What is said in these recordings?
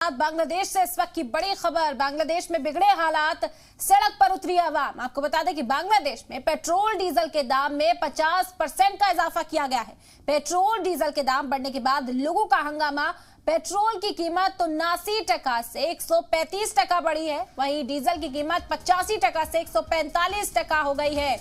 साथ बांग्लादेश से इस वक्त की बड़ी खबर। बांग्लादेश में बिगड़े हालात, सड़क पर उतरी आवाम। आपको बता दें कि बांग्लादेश में पेट्रोल डीजल के दाम में 50% का इजाफा किया गया है। पेट्रोल डीजल के दाम बढ़ने के बाद लोगों का हंगामा। पेट्रोल की कीमत 79 टका से 135 टका बढ़ी है, वहीं डीजल की कीमत 85 टका से 145 टका हो गई है।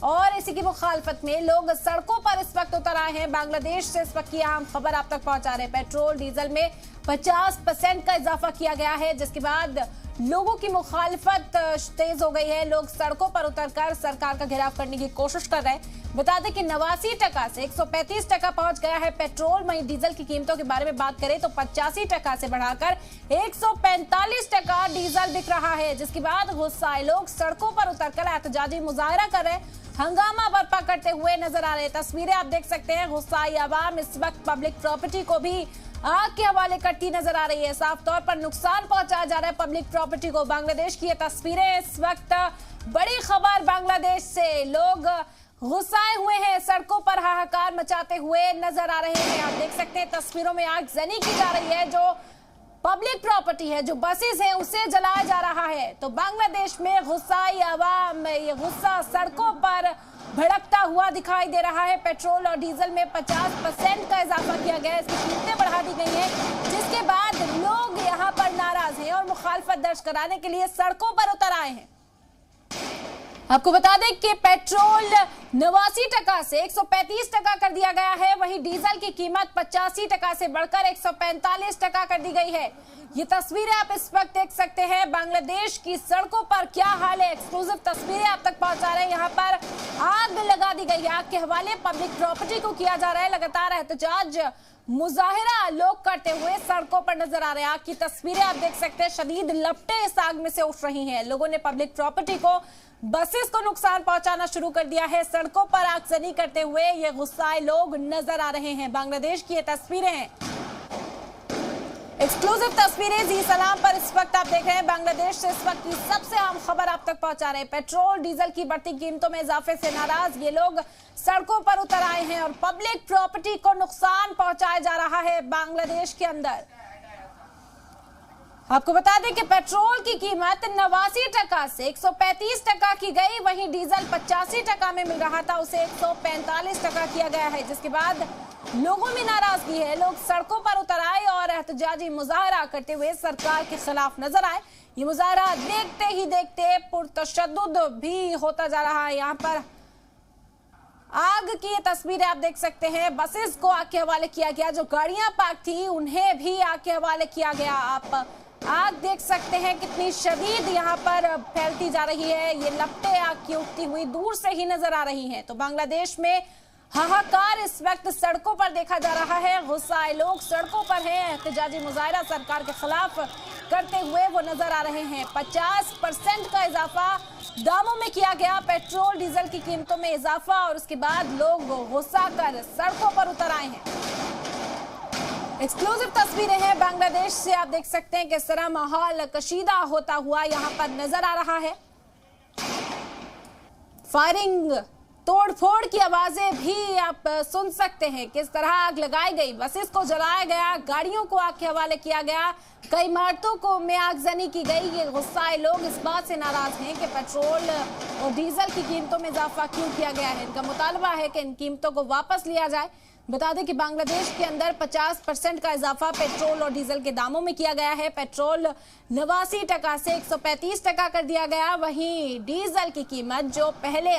और इसी की मुखालफत में लोग सड़कों पर इस वक्त उतर आए हैं। बांग्लादेश से इस वक्त की अहम खबर आप तक पहुंचा रहे हैं। पेट्रोल डीजल में 50% का इजाफा किया गया है, जिसके बाद लोगों की मुखालफत तेज हो गई है। लोग सड़कों पर उतरकर सरकार का घेराव करने की कोशिश कर रहे हैं। बता दें कि 89 टका से 135 टका पहुंच गया है पेट्रोल। वहीं डीजल की कीमतों के बारे में बात करें तो 85 टका से बढ़ाकर 145 टका डीजल बिक रहा है, जिसके बाद गुस्साए लोग सड़कों पर उतरकर एहतजाजी मुजाहरा कर रहे हैं, हंगामा बर्पा करते हुए नजर आ रहे हैं। तस्वीरें आप देख सकते हैं। गुस्साई आवाम इस वक्त पब्लिक प्रॉपर्टी को भी आग के हवाले करती नजर आ रही है। साफ तौर पर नुकसान पहुंचाया जा रहा है पब्लिक प्रॉपर्टी को। बांग्लादेश की ये तस्वीरें इस वक्त बड़ी खबर बांग्लादेश से। लोग गुस्साए हुए हैं, सड़कों पर हाहाकार मचाते हुए नजर आ रहे हैं। आप देख सकते हैं तस्वीरों में आगजनी की जा रही है। जो पब्लिक प्रॉपर्टी है, जो बसेस है, उसे जलाया जा रहा है। तो बांग्लादेश में गुस्साई आवाम, ये गुस्सा सड़कों पर भड़कता हुआ दिखाई दे रहा है। पेट्रोल और डीजल में 50% का इजाफा किया गया है, इसकी कीमतें बढ़ा दी गई हैं, जिसके बाद लोग यहाँ पर नाराज हैं और मुखालफत दर्ज कराने के लिए सड़कों पर उतर आए हैं। आपको बता दें कि पेट्रोल 89 टका से 135 टका कर दिया गया है, वहीं डीजल की कीमत 85 टका से बढ़कर 145 टका कर दी गई है। ये तस्वीरें आप इस वक्त देख सकते हैं। बांग्लादेश की सड़कों पर क्या हाल है, एक्सक्लूसिव तस्वीरें आप तक पहुंचा रहे हैं। यहाँ पर आग लगा दी गई है, आग के हवाले पब्लिक प्रॉपर्टी को किया जा रहा है। लगातार एहतजाज मुजाहिरा लोग करते हुए सड़कों पर नजर आ रहे हैं। आग की तस्वीरें आप देख सकते हैं। शदीद लपटें इस आग में से उठ रही हैं। लोगों ने पब्लिक प्रॉपर्टी को, बसेस को नुकसान पहुंचाना शुरू कर दिया है। सड़कों पर आगजनी करते हुए ये गुस्साए लोग नजर आ रहे हैं। बांग्लादेश की ये तस्वीरें हैं, एक्सक्लूसिव तस्वीरें जी सलाम पर इस वक्त आप देख रहे हैं। बांग्लादेश से इस वक्त की सबसे अहम खबर आप तक पहुंचा रहे हैं। पेट्रोल डीजल की बढ़ती कीमतों में इजाफे से नाराज ये लोग सड़कों पर उतर आए हैं और पब्लिक प्रॉपर्टी को नुकसान पहुंचाया जा रहा है बांग्लादेश के अंदर। आपको बता दें कि पेट्रोल की कीमत 89 टका से 135 टका की गई, वहीं डीजल 85 टका में मिल रहा था, उसे 145 टका किया गया है, जिसके बाद लोगों में नाराजगी है। लोग सड़कों पर उतर आए और एहतजाजी मुजाहरा करते हुए सरकार के खिलाफ नजर आए। ये मुजाहरा देखते ही देखते पुरतशद्दुद भी होता जा रहा है। यहाँ पर आग की ये तस्वीरें आप देख सकते हैं। बसेस को आग के हवाले किया गया, जो गाड़ियां पार्क थी उन्हें भी आग के हवाले किया गया। आप आग देख सकते हैं कितनी शदीद यहाँ पर फैलती जा रही है। ये लपटें आग की उठती हुई दूर से ही नजर आ रही हैं। तो बांग्लादेश में हाहाकार इस वक्त सड़कों पर देखा जा रहा है। गुस्साए लोग सड़कों पर हैं, एहतजाजी मुजाहरा सरकार के खिलाफ करते हुए वो नजर आ रहे हैं। 50% का इजाफा दामों में किया गया, पेट्रोल डीजल की कीमतों में इजाफा, और उसके बाद लोग गुस्सा कर सड़कों पर उतर आए हैं। एक्सक्लूसिव तस्वीरें हैं बांग्लादेश से। आप देख सकते हैं किस तरह माहौल कशीदा होता हुआ यहाँ पर नजर आ रहा है। फायरिंग, तोड़फोड़ की आवाजें भी आप सुन सकते हैं। किस तरह आग लगाई गई, बसेस को जलाया गया, गाड़ियों को आग के हवाले किया गया, कई इमारतों को में आगजनी की गई। ये गुस्साए लोग इस बात से नाराज हैं कि पेट्रोल और डीजल की कीमतों में इजाफा क्यों किया गया है। इनका मुतालबा है कि इन कीमतों को वापस लिया जाए। बता दें कि बांग्लादेश के अंदर 50% का इजाफा पेट्रोल और डीजल के दामों में किया गया है। पेट्रोल 89 टका से 135 टका कर दिया गया, वहीं डीजल की कीमत जो पहले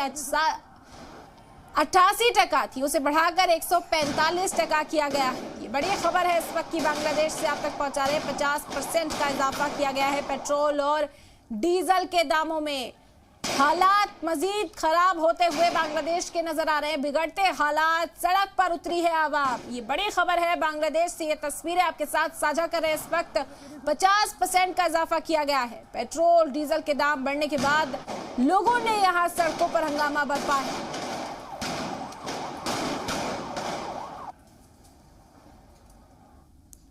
88 टका थी उसे बढ़ाकर 145 टका किया गया है। ये बड़ी खबर है इस वक्त की बांग्लादेश से आप तक पहुंचा रहे हैं। 50% का इजाफा किया गया है पेट्रोल और डीजल के दामों में। हालात मजीद खराब होते हुए बांग्लादेश के नजर आ रहे हैं। बिगड़ते हालात, सड़क पर उतरी है आवाम। ये बड़ी खबर है बांग्लादेश से। ये तस्वीरें आपके साथ साझा कर रहे हैं। इस वक्त 50% का इजाफा किया गया है। पेट्रोल डीजल के दाम बढ़ने के बाद लोगों ने यहाँ सड़कों पर हंगामा बरपा है।